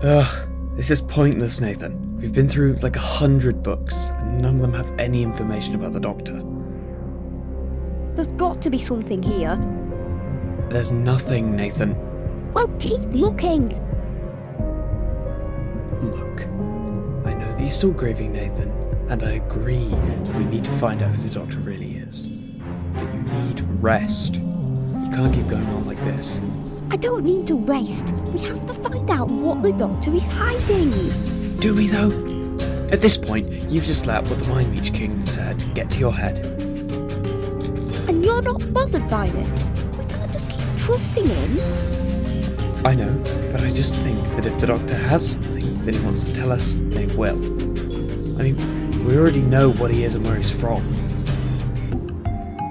Ugh, this is pointless, Nathan. We've been through like 100 books, and none of them have any information about the Doctor. There's got to be something here. There's nothing, Nathan. Well, keep looking. Look, I know that you're still grieving, Nathan, and I agree that we need to find out who the Doctor really is. But you need rest. You can't keep going on like this. I don't need to rest. We have to find out what the Doctor is hiding. Do we, though? At this point, you've just let what the Mind Leech King said get to your head. And you're not bothered by this. We can't just keep trusting him. I know, but I just think that if the Doctor has something that he wants to tell us, then he will. I mean, we already know what he is and where he's from.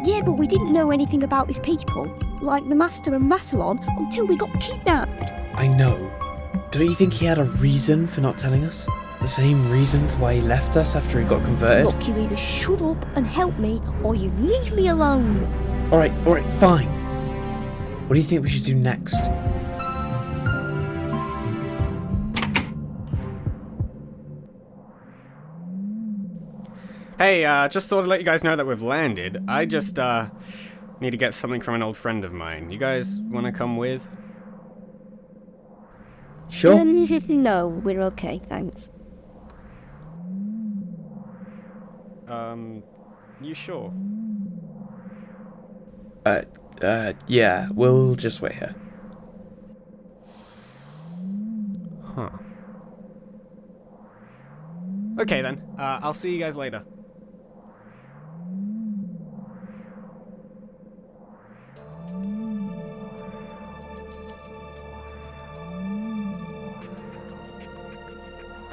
Yeah, but we didn't know anything about his people, like the Master and Rassilon, until we got kidnapped. I know. Don't you think he had a reason for not telling us? The same reason for why he left us after he got converted? Look, you either shut up and help me, or you leave me alone. Alright, fine. What do you think we should do next? Hey, just thought I'd let you guys know that we've landed. I just, need to get something from an old friend of mine. You guys want to come with? Sure. No, we're okay, thanks. You sure? Yeah, we'll just wait here. Huh. Okay then, I'll see you guys later.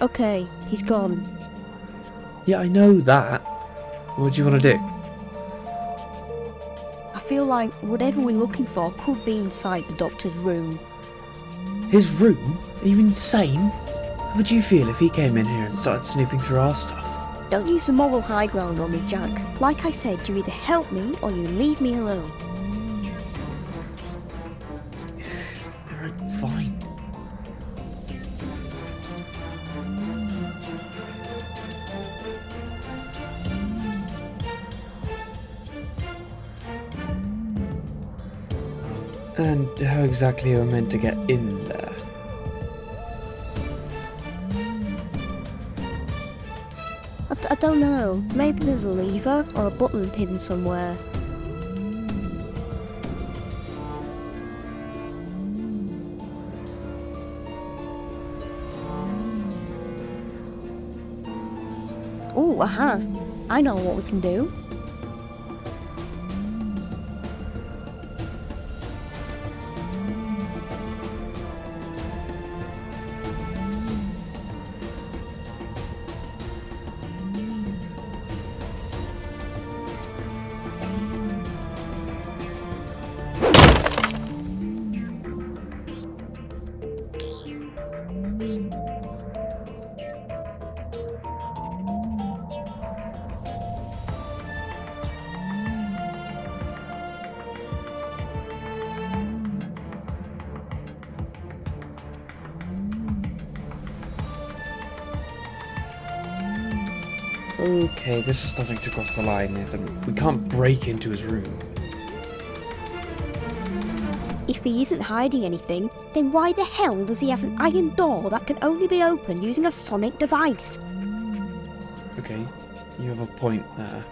Okay, he's gone. Yeah, I know that. What do you want to do? I feel like whatever we're looking for could be inside the Doctor's room. His room? Are you insane? How would you feel if he came in here and started snooping through our stuff? Don't use the moral high ground on me, Jack. Like I said, you either help me or you leave me alone. Alright, fine. And how exactly are we meant to get in there? I don't know. Maybe there's a lever or a button hidden somewhere. Oh, aha! I know what we can do. Okay, this is starting to cross the line, Nathan. We can't break into his room. If he isn't hiding anything, then why the hell does he have an iron door that can only be opened using a sonic device? Okay, you have a point there.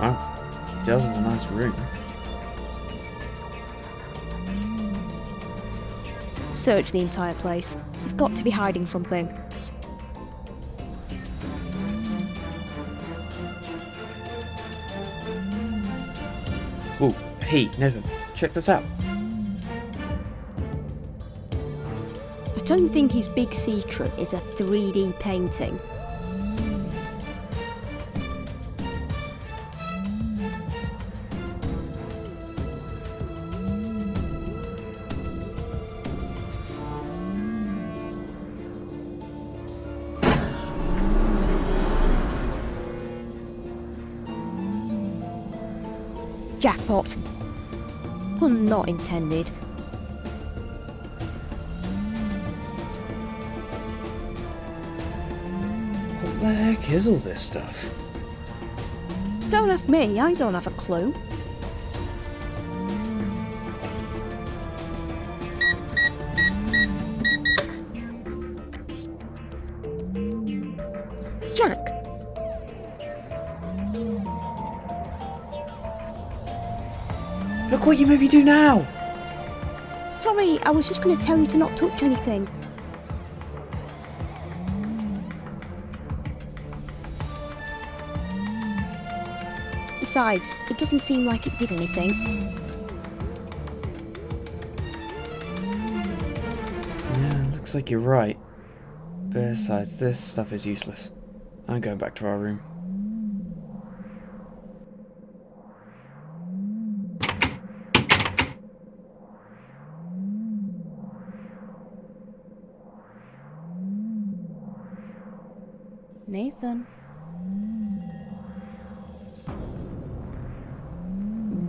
Wow, he does have a nice room. Search the entire place. He's got to be hiding something. Oh, hey, Nathan, check this out. I don't think his big secret is a 3D painting. Jackpot. Pun not intended. What the heck is all this stuff? Don't ask me, I don't have a clue. Jack. Look what you made me do now! Sorry, I was just going to tell you to not touch anything. Besides, it doesn't seem like it did anything. Yeah, looks like you're right. Besides, this stuff is useless. I'm going back to our room. Nathan.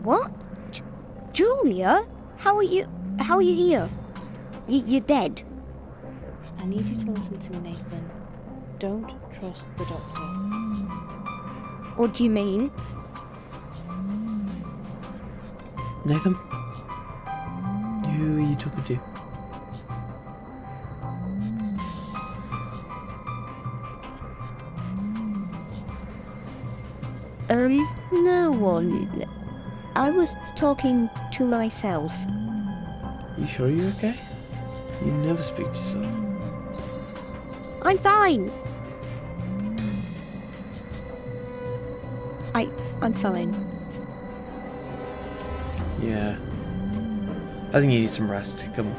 What? Julia? How are you here? You're dead. I need you to listen to me, Nathan. Don't trust the doctor. What do you mean? Nathan? Who are you talking to? No one. I was talking to myself. You sure you're okay? You never speak to yourself. I'm fine. I'm fine. Yeah. I think you need some rest. Come on.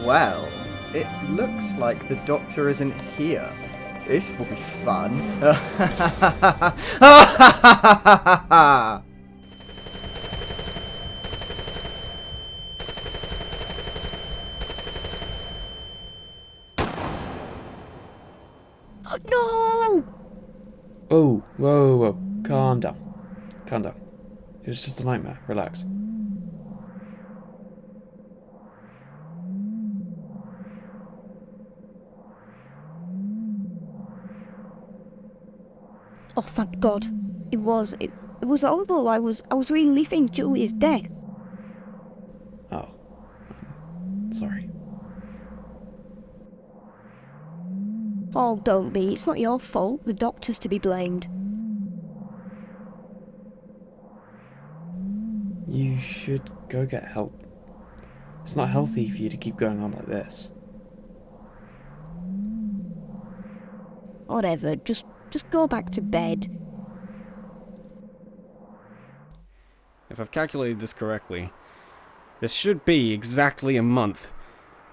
Well, it looks like the doctor isn't here. This will be fun. Oh, no! Oh, whoa. Calm down. Calm down. It was just a nightmare. Relax. Oh, thank God. It was horrible. I was reliving Julia's death. Oh. Sorry. Oh, don't be. It's not your fault. The doctor's to be blamed. You should go get help. It's not healthy for you to keep going on like this. Whatever. Just go back to bed. If I've calculated this correctly, this should be exactly a month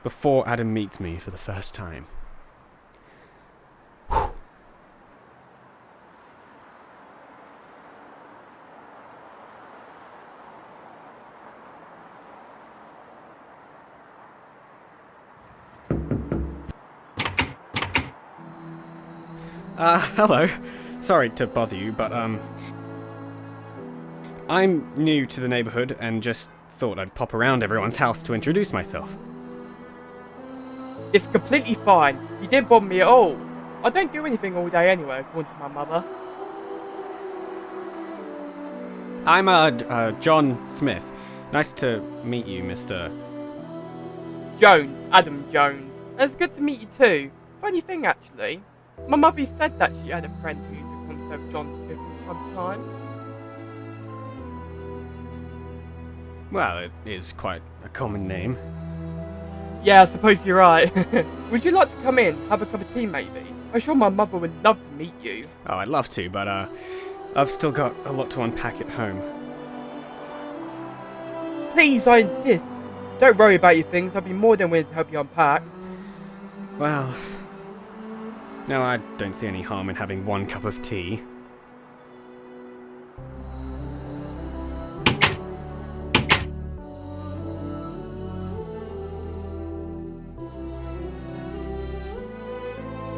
before Adam meets me for the first time. Whew. Hello. Sorry to bother you, but, I'm new to the neighborhood and just thought I'd pop around everyone's house to introduce myself. It's completely fine. You didn't bother me at all. I don't do anything all day anyway, according to my mother. I'm, John Smith. Nice to meet you, Mr. Jones, Adam Jones. And it's good to meet you too. Funny thing, actually. My mother said that she had a friend who used to call herself John Smith from time to time. Well, it is quite a common name. Yeah, I suppose you're right. Would you like to come in, have a cup of tea maybe? I'm sure my mother would love to meet you. Oh, I'd love to, but, I've still got a lot to unpack at home. Please, I insist. Don't worry about your things. I'll be more than willing to help you unpack. Well, no, I don't see any harm in having one cup of tea.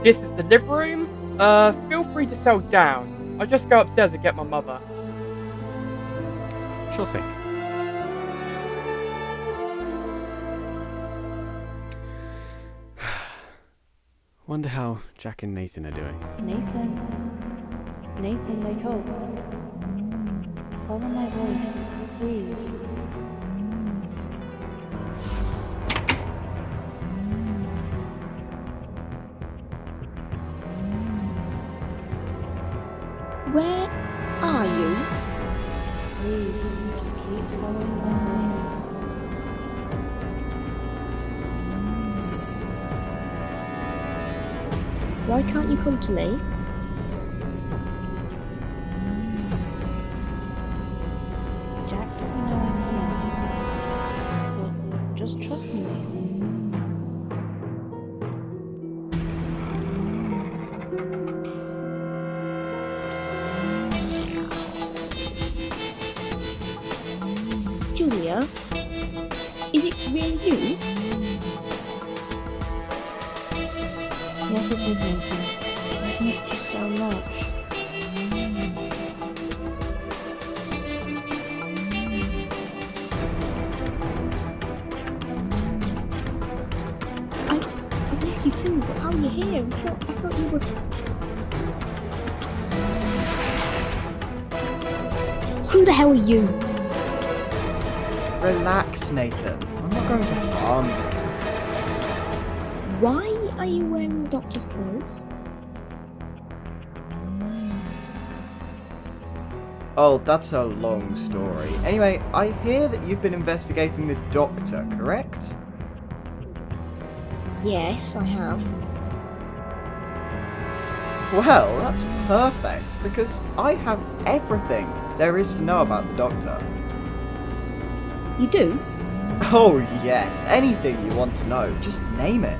This is the living room. Feel free to settle down. I'll just go upstairs and get my mother. Sure thing. Wonder how Jack and Nathan are doing. Nathan? Nathan, wake up. Follow my voice, please. Where are you? Please, just keep following my voice. Why can't you come to me? Jack doesn't know I'm here. But just trust me, Nathan. Julia? Is it really you? Yes, it is, Nathan. I've missed you so much. I miss you too, but how are you here? I thought you were... Who the hell are you? Relax, Nathan. I'm not going to harm you. Why are you wearing the doctor's clothes? Oh, that's a long story. Anyway, I hear that you've been investigating the doctor, correct? Yes, I have. Well, that's perfect, because I have everything there is to know about the doctor. You do? Oh yes, anything you want to know, just name it.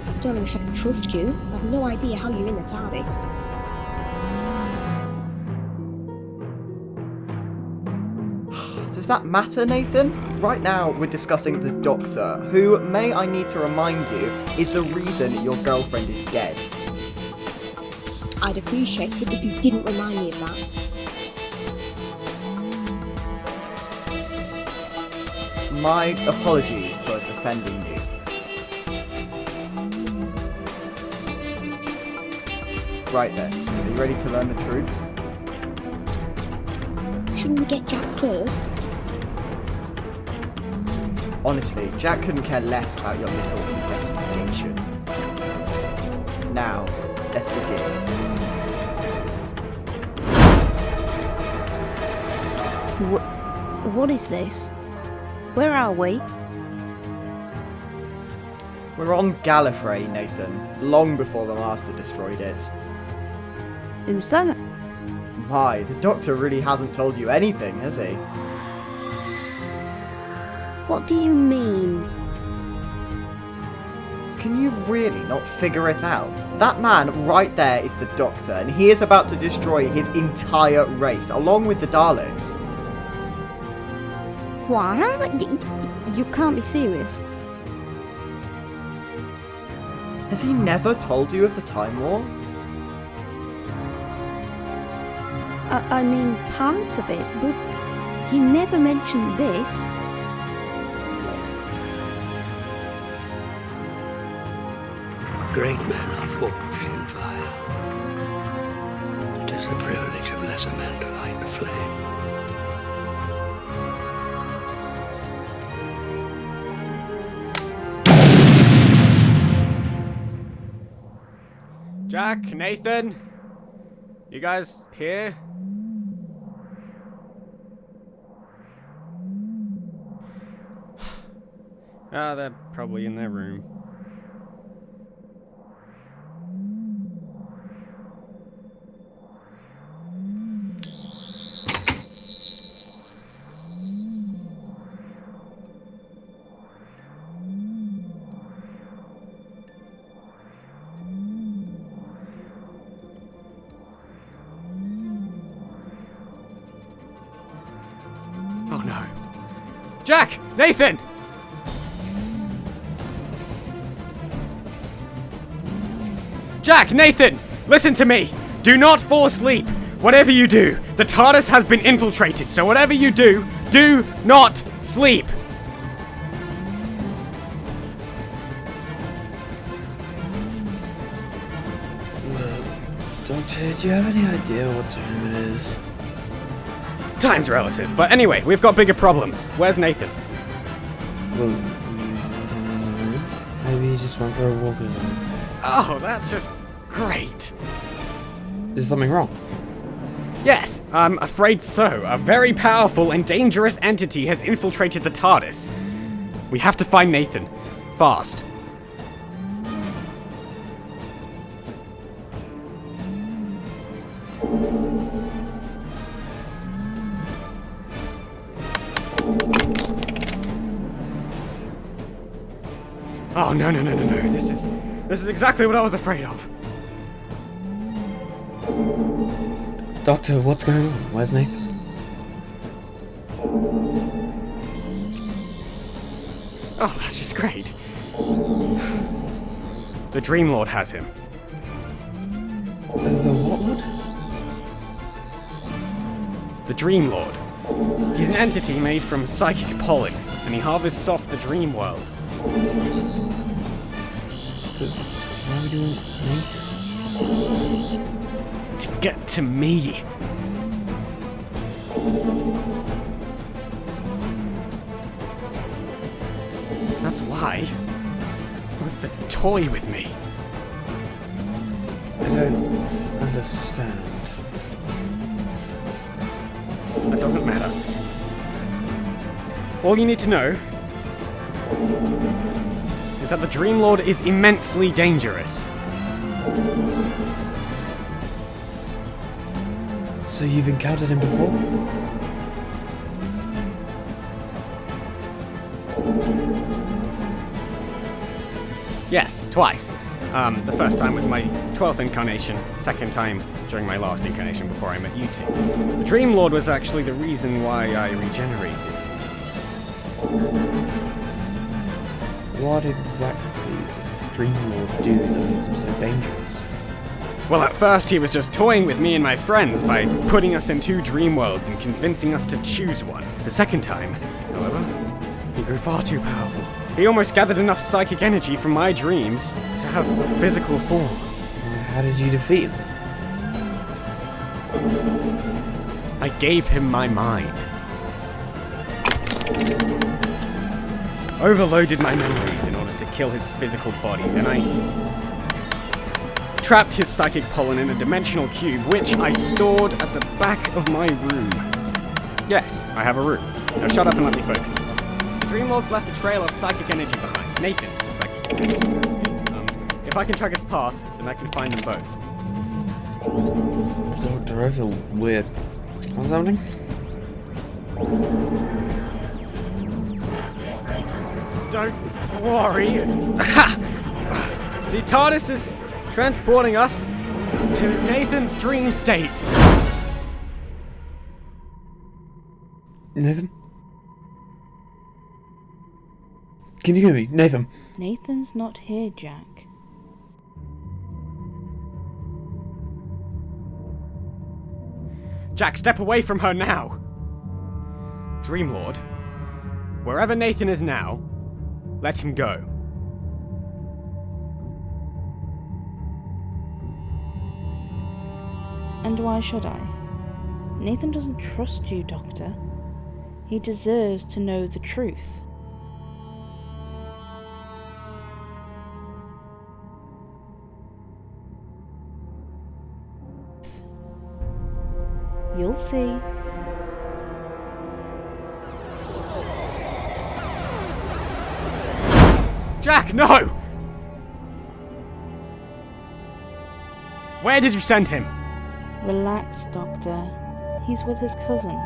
I don't know if I can trust you. I have no idea how you're in the TARDIS. Does that matter, Nathan? Right now, we're discussing the Doctor, who, may I need to remind you, is the reason your girlfriend is dead. I'd appreciate it if you didn't remind me of that. My apologies for defending you. Right then, are you ready to learn the truth? Shouldn't we get Jack first? Honestly, Jack couldn't care less about your little investigation. Now, let's begin. What is this? Where are we? We're on Gallifrey, Nathan, long before the Master destroyed it. Who's that? My, the Doctor really hasn't told you anything, has he? What do you mean? Can you really not figure it out? That man right there is the Doctor, and he is about to destroy his entire race, along with the Daleks. What? You can't be serious. Has he never told you of the Time War? I mean, parts of it, but he never mentioned this. Great men are forged in fire. It is the privilege of lesser men to light the flame. Jack, Nathan, you guys here? Ah, they're probably in their room. Oh no. Jack! Nathan! Jack, Nathan, listen to me. Do not fall asleep. Whatever you do, the TARDIS has been infiltrated, so whatever you do, do not sleep. Doctor, do you have any idea what time it is? Time's relative, but anyway, we've got bigger problems. Where's Nathan? Well, he wasn't in the room. Maybe he just went for a walk or something. Oh, that's just great. Is something wrong? Yes, I'm afraid so. A very powerful and dangerous entity has infiltrated the TARDIS. We have to find Nathan. Fast. Oh, no. This is exactly what I was afraid of. Doctor, what's going on? Where's Nathan? Oh, that's just great. The Dreamlord has him. The what lord? The Dreamlord. He's an entity made from psychic pollen, and he harvests off the dream world. But why are we doing Nathan? To get to me. That's why he wants to toy with me. I don't understand. That doesn't matter. All you need to know is that the Dreamlord is immensely dangerous. So you've encountered him before? Yes, twice. The first time was my 12th incarnation, second time during my last incarnation before I met you two. The Dreamlord was actually the reason why I regenerated. What exactly does this Dreamlord do that makes him so dangerous? Well, at first he was just toying with me and my friends by putting us in two dream worlds and convincing us to choose one. The second time, however, he grew far too powerful. He almost gathered enough psychic energy from my dreams to have a physical form. How did you defeat him? I gave him my mind. Overloaded my memories in order to kill his physical body, then I trapped his psychic pollen in a dimensional cube, which I stored at the back of my room. Yes, I have a room. Now shut up and let me focus. The Dreamlord's left a trail of psychic energy behind. Nathan's psychic energy. If I can track its path, then I can find them both. Doctor, I feel weird. What's happening? Don't worry. The TARDIS is transporting us to Nathan's dream state. Nathan? Can you hear me? Nathan? Nathan's not here, Jack. Jack, step away from her now. Dreamlord, wherever Nathan is now, let him go. And why should I? Nathan doesn't trust you, Doctor. He deserves to know the truth. You'll see. Jack, no! Where did you send him? Relax, Doctor. He's with his cousin.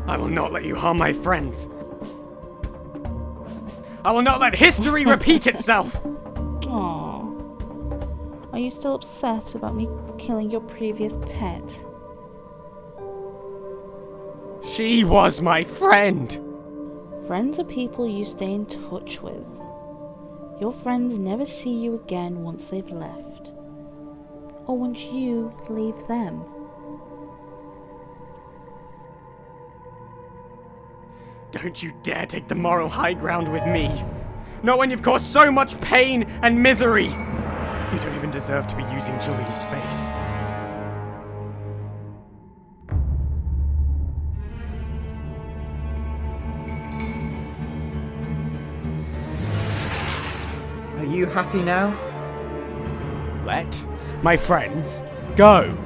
I will not let you harm my friends. I will not let history repeat itself. Aww. Are you still upset about me killing your previous pet? She was my friend. Friends are people you stay in touch with. Your friends never see you again once they've left, or once you leave them. Don't you dare take the moral high ground with me. Not when you've caused so much pain and misery. You don't even deserve to be using Julie's face. Are you happy now? Let my friends go.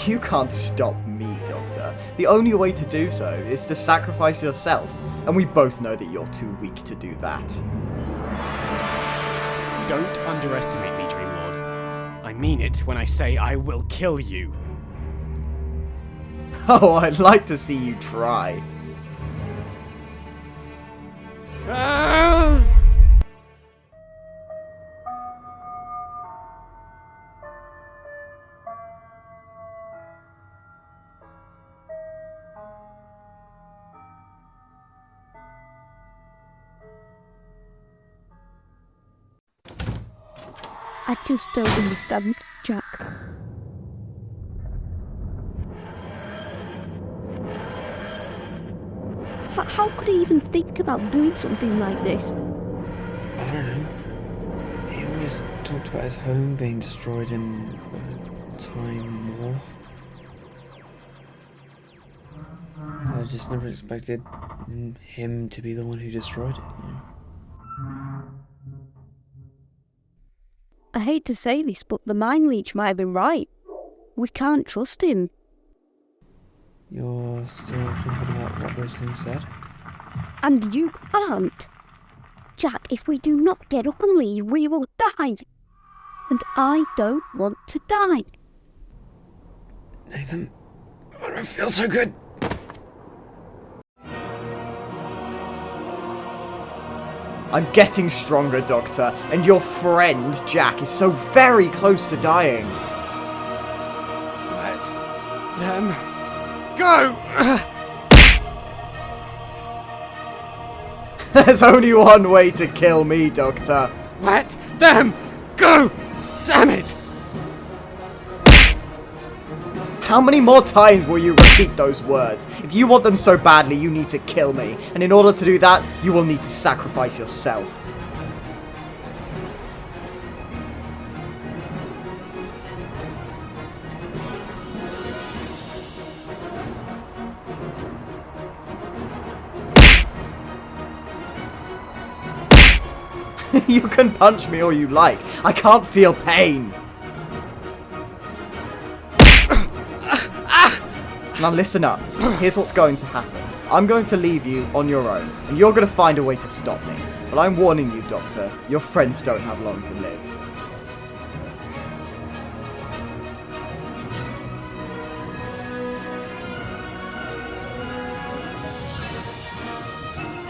You can't stop me, Doctor. The only way to do so is to sacrifice yourself, and we both know that you're too weak to do that. Don't underestimate me, Dreamlord. I mean it when I say I will kill you. Oh, I'd like to see you try. Ah! I just don't understand, Jack. How could he even think about doing something like this? I don't know. He always talked about his home being destroyed in the Time War. I just never expected him to be the one who destroyed it, you know? I hate to say this, but the Mind Leech might have been right. We can't trust him. You're still thinking about what those things said? And you aren't. Jack, if we do not get up and leave, we will die. And I don't want to die. Nathan, I don't feel so good. I'm getting stronger, Doctor, and your friend, Jack, is so very close to dying. Let them go! There's only one way to kill me, Doctor. Let them go! Damn it! How many more times will you repeat those words? If you want them so badly, you need to kill me. And in order to do that, you will need to sacrifice yourself. You can punch me all you like. I can't feel pain. Now listen up. Here's what's going to happen. I'm going to leave you on your own, and you're going to find a way to stop me. But I'm warning you, Doctor, your friends don't have long to live.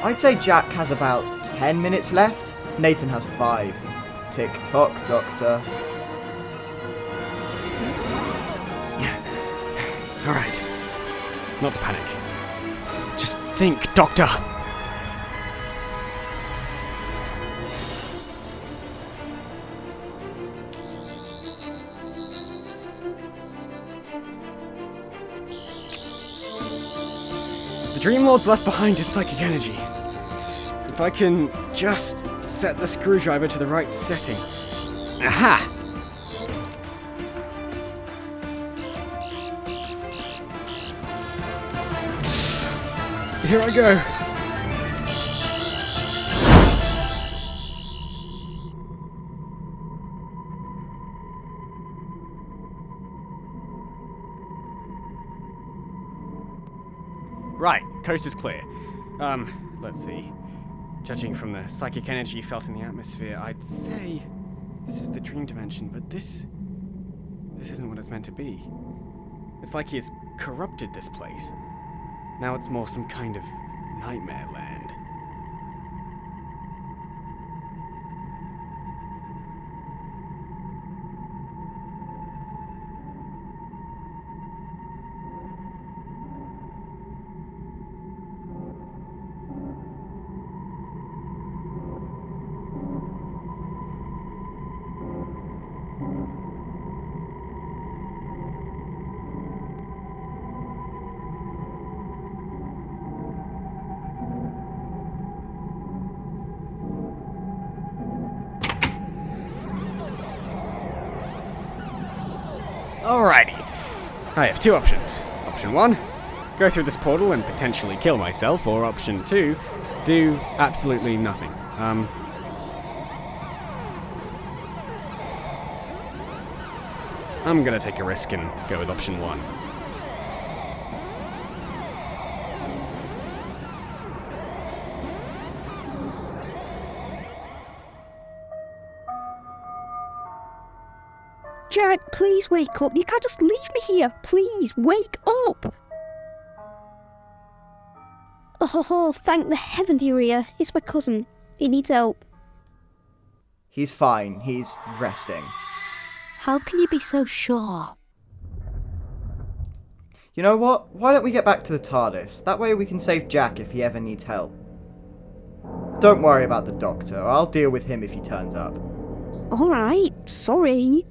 I'd say Jack has about 10 minutes left. Nathan has 5. Tick-tock, Doctor. Alright. Not to panic. Just think, Doctor! The Dreamlord's left behind his psychic energy. If I can just set the screwdriver to the right setting. Aha! Here I go. Right, coast is clear. Let's see. Judging from the psychic energy felt in the atmosphere, I'd say this is the dream dimension, but this isn't what it's meant to be. It's like he has corrupted this place. Now it's more some kind of nightmare land. Alrighty. I have two options. Option 1, go through this portal and potentially kill myself, or option 2, do absolutely nothing. I'm gonna take a risk and go with option 1. Jack, please wake up. You can't just leave me here. Please, wake up. Oh, thank the heavens you're here. It's my cousin. He needs help. He's fine. He's resting. How can you be so sure? You know what? Why don't we get back to the TARDIS? That way we can save Jack if he ever needs help. Don't worry about the Doctor. I'll deal with him if he turns up. Alright, sorry.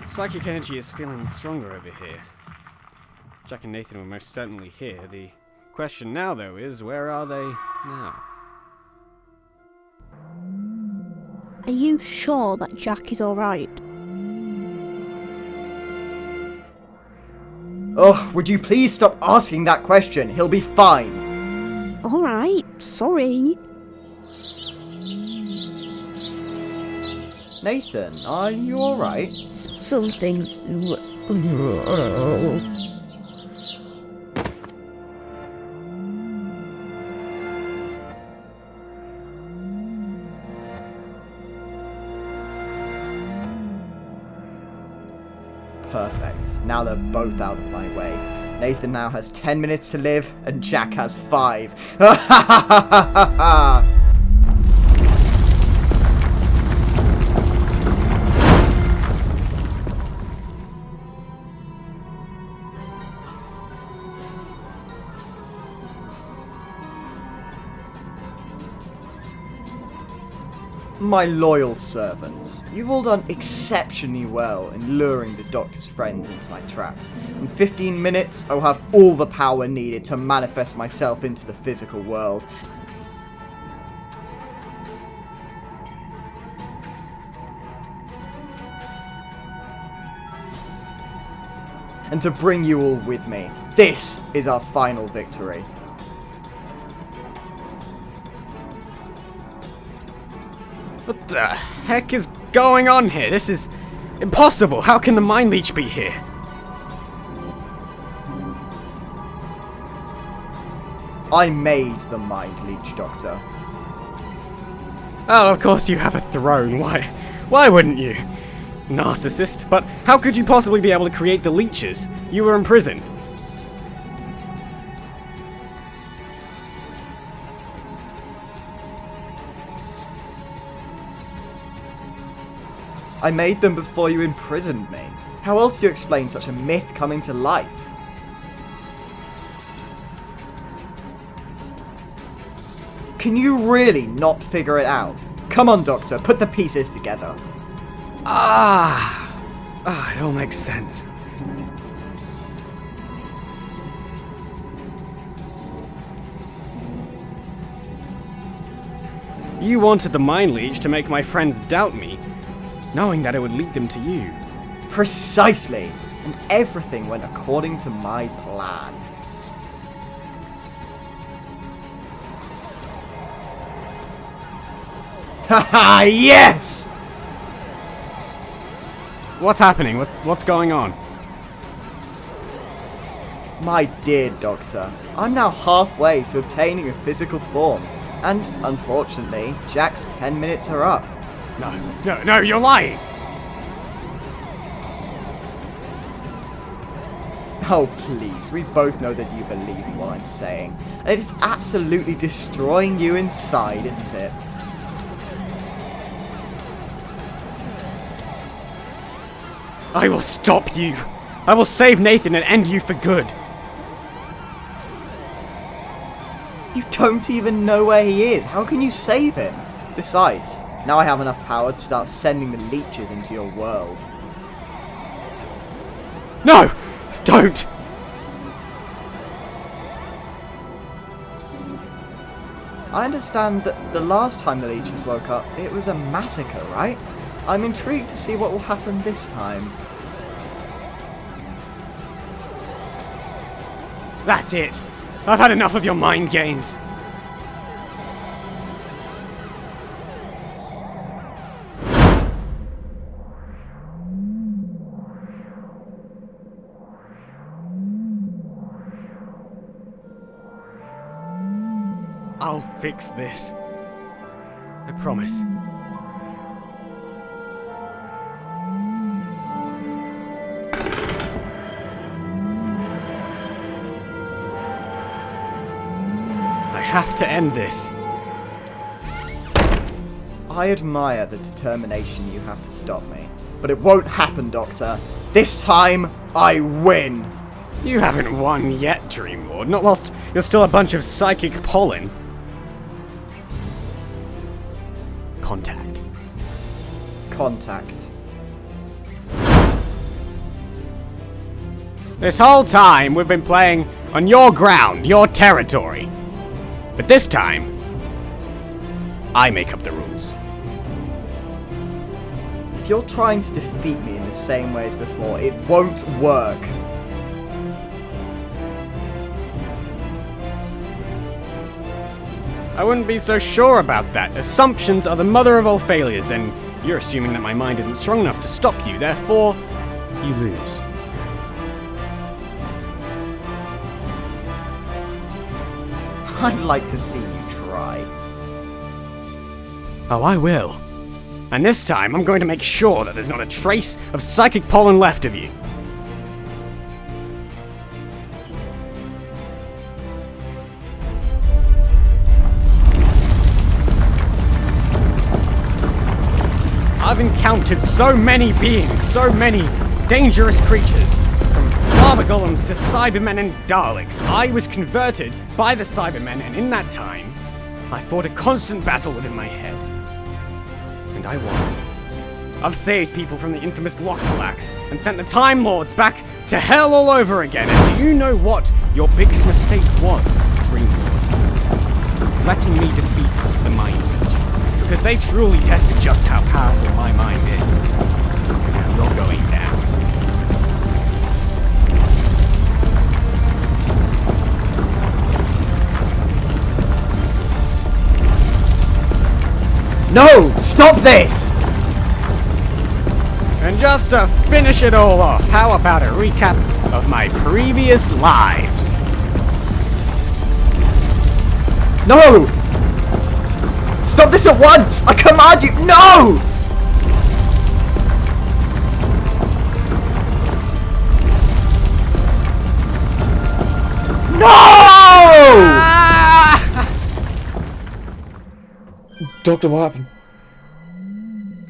Psychic energy is feeling stronger over here. Jack and Nathan were most certainly here. The question now, though, is where are they now? Are you sure that Jack is alright? Ugh, would you please stop asking that question? He'll be fine. Alright, sorry. Nathan, are you alright? Some things... Perfect. Now they're both out of my way. Nathan now has 10 minutes to live, and Jack has 5. Ha ha ha ha ha ha! My loyal servants, you've all done exceptionally well in luring the Doctor's friends into my trap. In 15 minutes, I'll have all the power needed to manifest myself into the physical world. And to bring you all with me. This is our final victory. What the heck is going on here? This is impossible. How can the Mind Leech be here? I made the Mind Leech, Doctor. Oh, of course you have a throne. Why wouldn't you? Narcissist. But how could you possibly be able to create the leeches? You were imprisoned. I made them before you imprisoned me. How else do you explain such a myth coming to life? Can you really not figure it out? Come on, Doctor, put the pieces together. It all makes sense. You wanted the Mind Leech to make my friends doubt me, knowing that it would lead them to you. Precisely! And everything went according to my plan. Haha, yes! What's happening? What's going on? My dear Doctor, I'm now halfway to obtaining a physical form. And, unfortunately, Jack's 10 minutes are up. No, you're lying! Oh, please, we both know that you believe in what I'm saying. And it is absolutely destroying you inside, isn't it? I will stop you! I will save Nathan and end you for good! You don't even know where he is. How can you save him? Besides, now I have enough power to start sending the leeches into your world. No! Don't! I understand that the last time the leeches woke up, it was a massacre, right? I'm intrigued to see what will happen this time. That's it! I've had enough of your mind games! I'll fix this. I promise. I have to end this. I admire the determination you have to stop me, but it won't happen, Doctor. This time, I win! You haven't won yet, Dreamlord, not whilst you're still a bunch of psychic pollen. Contact. Contact. This whole time we've been playing on your ground, your territory. But this time, I make up the rules. If you're trying to defeat me in the same way as before, it won't work. I wouldn't be so sure about that. Assumptions are the mother of all failures, and you're assuming that my mind isn't strong enough to stop you, therefore, you lose. I'd like to see you try. Oh, I will. And this time, I'm going to make sure that there's not a trace of psychic pollen left of you. I've encountered so many beings, so many dangerous creatures. From lava golems to Cybermen and Daleks. I was converted by the Cybermen, and in that time, I fought a constant battle within my head. And I won. I've saved people from the infamous Loxalax and sent the Time Lords back to hell all over again. And do you know what your biggest mistake was, Dreamlord? Letting me defeat the Mind Leech. Because they truly tested just how powerful my mind is. And now you're going down. No! Stop this! And just to finish it all off, how about a recap of my previous lives? No! Stop this at once! I command you! No! No! Doctor, what happened?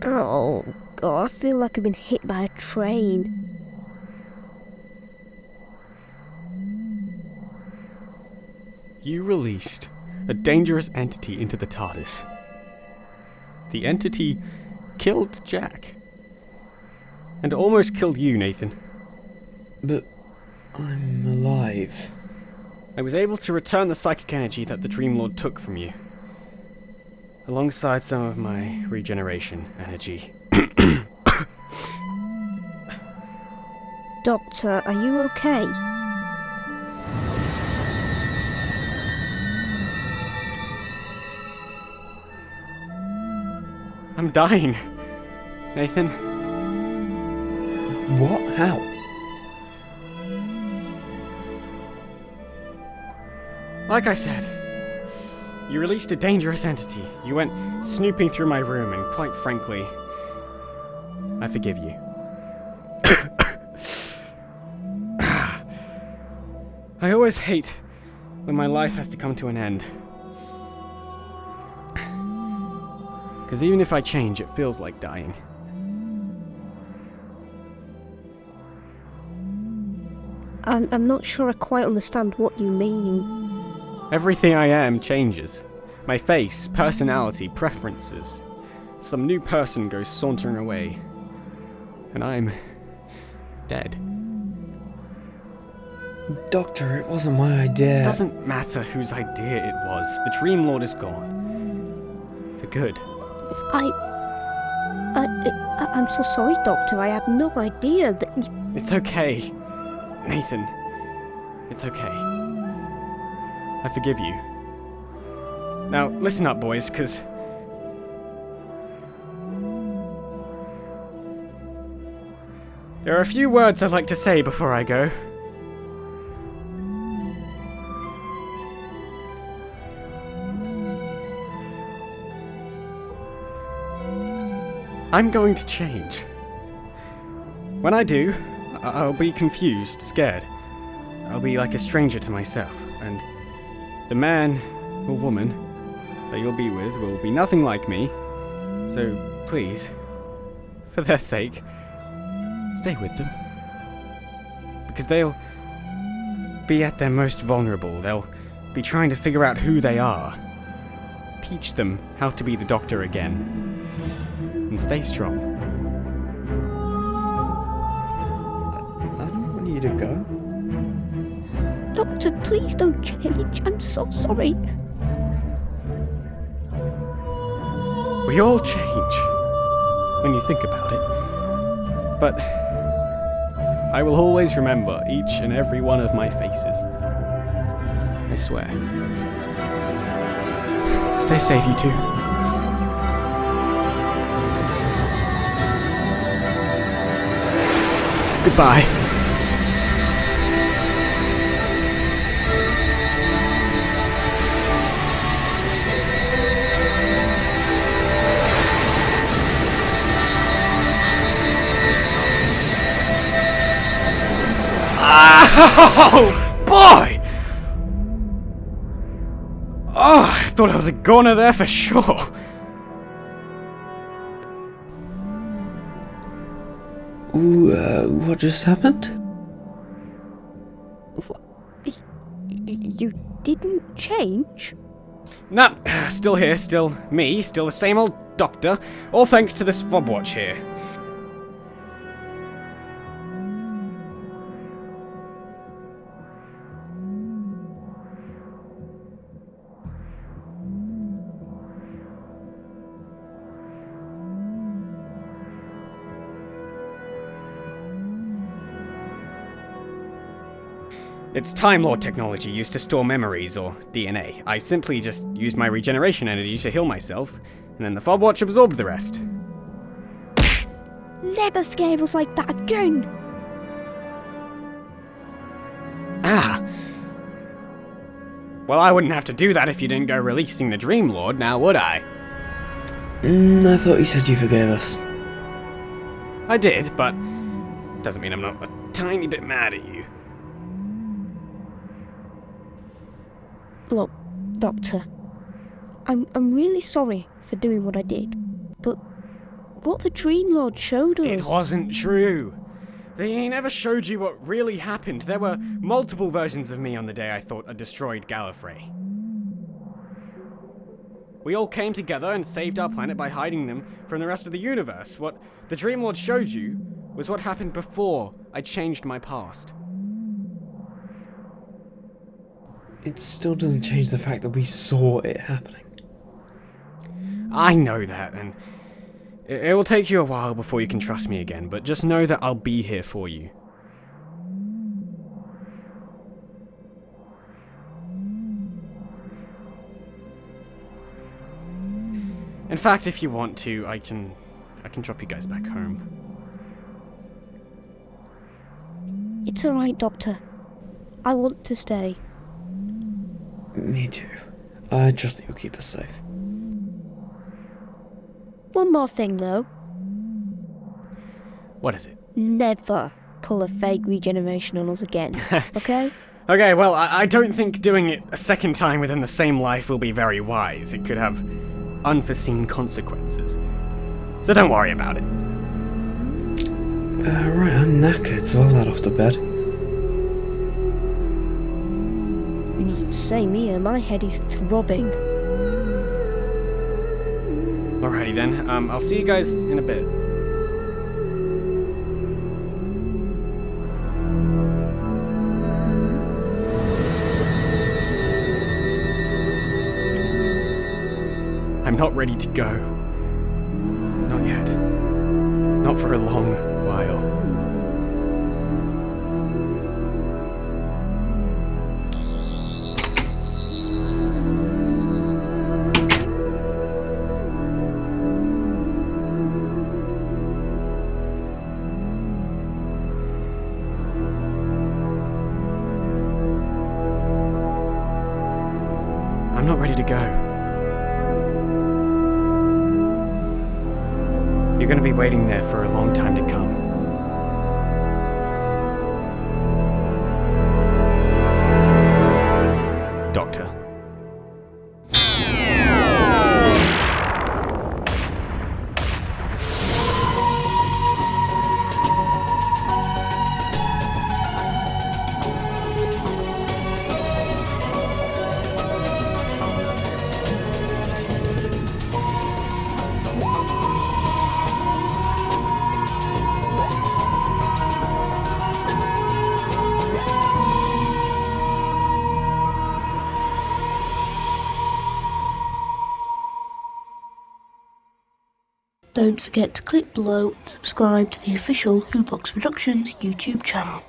Oh, God, I feel like I've been hit by a train. You released a dangerous entity into the TARDIS. The entity killed Jack. And almost killed you, Nathan. But I'm alive. I was able to return the psychic energy that the Dreamlord took from you. Alongside some of my regeneration energy. Doctor, are you okay? I'm dying. Nathan. What? How? Like I said, you released a dangerous entity. You went snooping through my room, and quite frankly, I forgive you. I always hate when my life has to come to an end. Because even if I change, it feels like dying. I'm not sure I quite understand what you mean. Everything I am changes. My face, personality, preferences. Some new person goes sauntering away. And I'm dead. Doctor, it wasn't my idea. It doesn't matter whose idea it was. The Dreamlord is gone. For good. I'm so sorry, Doctor. I had no idea that. It's okay. Nathan. It's okay. I forgive you. Now, listen up, boys, because there are a few words I'd like to say before I go. I'm going to change. When I do, I'll be confused, scared. I'll be like a stranger to myself, and the man or woman that you'll be with will be nothing like me. So, please, for their sake, stay with them. Because they'll be at their most vulnerable. They'll be trying to figure out who they are. Teach them how to be the Doctor again. And stay strong. I don't want you to go. Doctor, please don't change. I'm so sorry. We all change when you think about it. But I will always remember each and every one of my faces. I swear. Stay safe, you two. Goodbye. Oh, boy! Oh, I thought I was a goner there for sure. Ooh, what just happened? You didn't change? Nah, still here, still me, still the same old Doctor, all thanks to this fob watch here. It's Time Lord technology used to store memories or DNA. I simply just used my regeneration energy to heal myself, and then the fob watch absorbed the rest. Never scare us like that again. Ah! Well, I wouldn't have to do that if you didn't go releasing the Dreamlord, now would I? I thought you said you forgave us. I did, but doesn't mean I'm not a tiny bit mad at you. Look, Doctor, I'm really sorry for doing what I did, but what the Dreamlord showed us... It wasn't true. They never showed you what really happened. There were multiple versions of me on the day I thought I destroyed Gallifrey. We all came together and saved our planet by hiding them from the rest of the universe. What the Dreamlord showed you was what happened before I changed my past. It still doesn't change the fact that we saw it happening. I know that, and it will take you a while before you can trust me again, but just know that I'll be here for you. In fact, if you want to, I can drop you guys back home. It's alright, Doctor. I want to stay. Me too. I trust that you'll keep us safe. One more thing, though. What is it? Never pull a fake regeneration on us again, okay? Okay, well, I don't think doing it a second time within the same life will be very wise. It could have unforeseen consequences. So don't worry about it. Right, I'm knackered, so I'll head off to bed. Same here, my head is throbbing. Alrighty then, I'll see you guys in a bit. I'm not ready to go. Not yet. Not for a long while. I'm not ready to go. You're going to be waiting there for a long time to come. Doctor. Don't forget to click below and subscribe to the official WhoBlocks Productions YouTube channel.